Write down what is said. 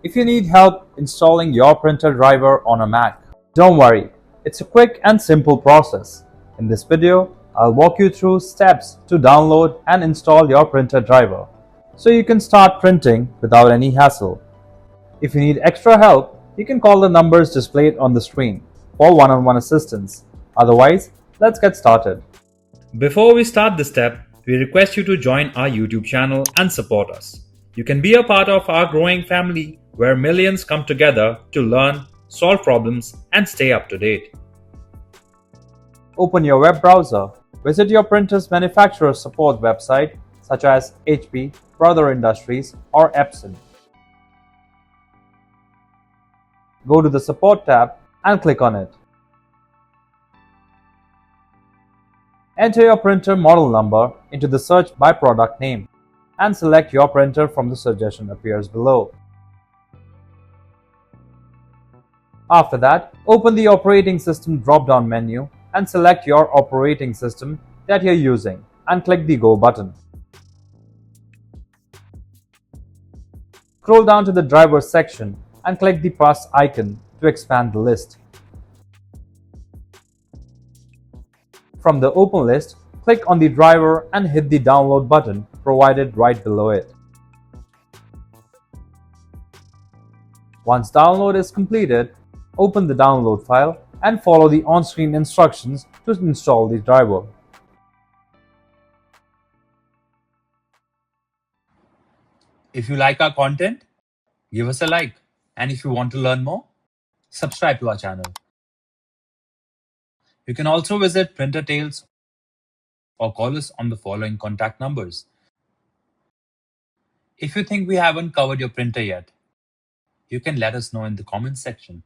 if you need help installing your printer driver on a Mac. Don't worry, it's a quick and simple process. In this video, I'll walk you through steps to download and install your printer driver, so you can start printing without any hassle. If you need extra help, you can call the numbers displayed on the screen for one-on-one assistance. Otherwise, let's get started. Before we start this step, we request you to join our YouTube channel and support us. You can be a part of our growing family where millions come together to learn, solve problems, and stay up to date. Open your web browser. Visit your printer's manufacturer support website such as HP, Brother Industries, or Epson. Go to the Support tab and click on it. Enter your printer model number into the search by product name and select your printer from the suggestion appears below. After that, open the operating system drop-down menu and select your operating system that you're using and click the Go button. Scroll down to the Drivers section and click the plus icon to expand the list. From the Open list, click on the driver and hit the Download button provided right below it. Once download is completed, open the download file and follow the on-screen instructions to install the driver. If you like our content, give us a like. And if you want to learn more, subscribe to our channel. You can also visit Printer Tales or call us on the following contact numbers. If you think we haven't covered your printer yet, you can let us know in the comments section.